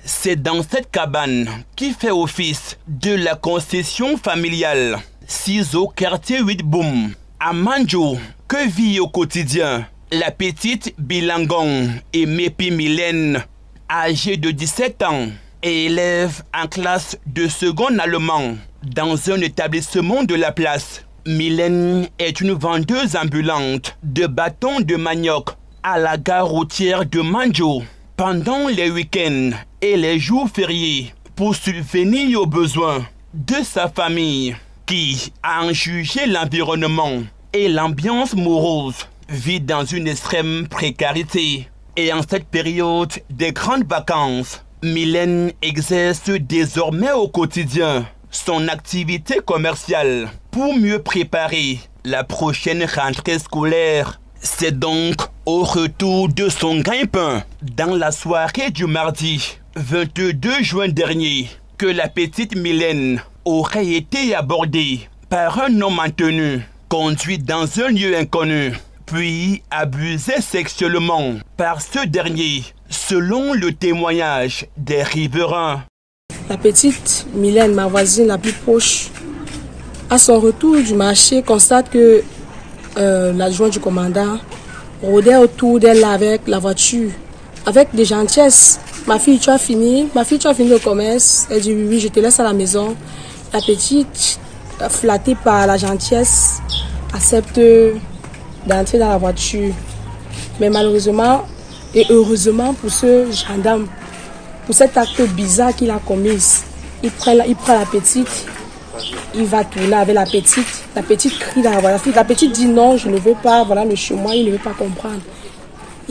C'est dans cette cabane qui fait office de la concession familiale 6 au quartier 8 Boum, à Mandjo, que vit au quotidien la petite Bilangon et Mépi Mylène, âgée de 17 ans et élève en classe de seconde allemand dans un établissement de la place. Mylène est une vendeuse ambulante de bâtons de manioc à la gare routière de Mandjo pendant les week-ends et les jours fériés pour subvenir aux besoins de sa famille qui, à en juger l'environnement et l'ambiance morose, vit dans une extrême précarité. Et en cette période des grandes vacances, Mylène exerce désormais au quotidien son activité commerciale pour mieux préparer la prochaine rentrée scolaire. C'est donc au retour de son gagne-pain dans la soirée du mardi 22 juin dernier que la petite Mylène aurait été abordée par un homme en tenue, conduit dans un lieu inconnu, puis abusée sexuellement par ce dernier, selon le témoignage des riverains. La petite Mylène, ma voisine la plus proche, à son retour du marché, constate que l'adjoint du commandant rôdait autour d'elle avec la voiture, avec des gentillesses. Ma fille, tu as fini le commerce? Elle dit oui, je te laisse à la maison. La petite, flattée par la gentillesse, accepte d'entrer dans la voiture. Mais malheureusement et heureusement pour ce gendarme, pour cet acte bizarre qu'il a commis, il prend la petite, il va tourner avec la petite crie dans la voiture. La petite dit non, je ne veux pas, voilà le chemin, il ne veut pas comprendre.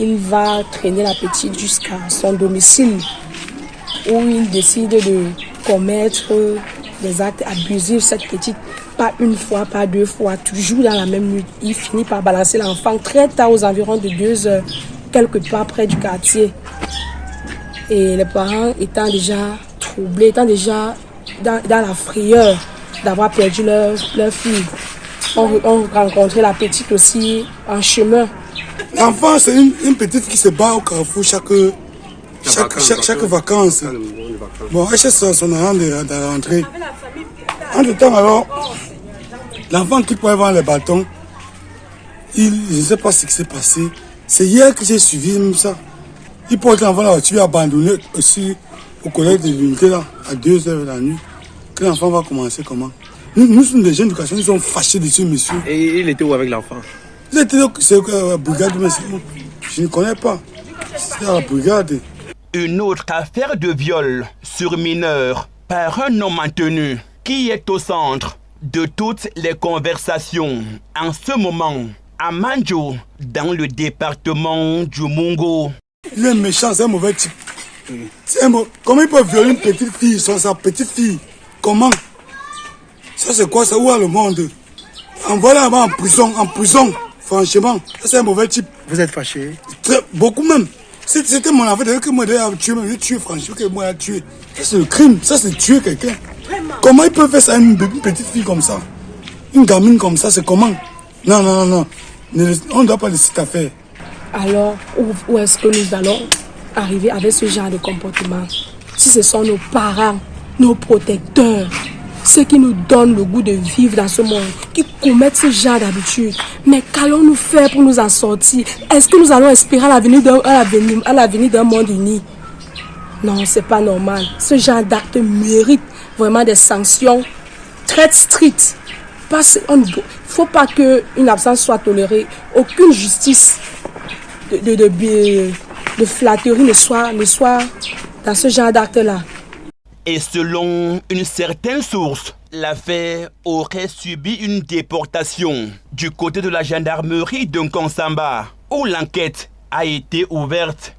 Il va traîner la petite jusqu'à son domicile où il décide de commettre des actes abusifs. Cette petite, pas une fois, pas deux fois, toujours dans la même nuit. Il finit par balancer l'enfant très tard, aux environs de 2 heures, quelque part près du quartier. Et les parents étant déjà troublés, étant déjà dans la frayeur d'avoir perdu leur fille, ont rencontré la petite aussi en chemin. L'enfant, c'est une petite qui se bat au carrefour chaque vacances. Bon, elle cherche son argent de rentrer. Entre temps, alors, l'enfant qui pouvait voir les bâtons, je ne sais pas ce qui s'est passé. C'est hier que j'ai suivi même ça. Il porte l'enfant là, tu as abandonné aussi au collège de l'unité là, à 2 heures de la nuit. Que l'enfant va commencer comment? Nous sommes des jeunes d'éducation, nous sommes fâchés dessus, monsieur. Et il était où avec l'enfant? Il était à la brigade, mais je ne connais pas. C'était à la brigade. Une autre affaire de viol sur mineur par un homme en tenue qui est au centre de toutes les conversations en ce moment à Mandjo, dans le département du Mungo. Il est méchant, c'est un mauvais type. Comment il peut violer une petite fille, sa petite fille? Comment? Ça c'est quoi ça? Où est le monde? Envoie-la là-bas en prison. Franchement, ça c'est un mauvais type. Vous êtes fâché? Beaucoup même. C'était mon affaire, que moi j'ai tué, franchement, que moi j'ai tué. Ça c'est le crime, ça c'est tuer quelqu'un. Comment il peut faire ça à une petite fille comme ça? Une gamine comme ça, c'est comment? Non. On ne doit pas laisser cette affaire. Alors, où est-ce que nous allons arriver avec ce genre de comportement? Si ce sont nos parents, nos protecteurs, ceux qui nous donnent le goût de vivre dans ce monde, qui commettent ce genre d'habitude, mais qu'allons-nous faire pour nous en sortir? Est-ce que nous allons espérer à l'avenir d'un monde uni? Non, c'est pas normal. Ce genre d'acte mérite vraiment des sanctions très strictes. Il ne faut pas qu'une absence soit tolérée. Aucune justice de flatterie ne soit dans ce genre d'acte-là. Et selon une certaine source, l'affaire aurait subi une déportation du côté de la gendarmerie de Nkonsamba, où l'enquête a été ouverte.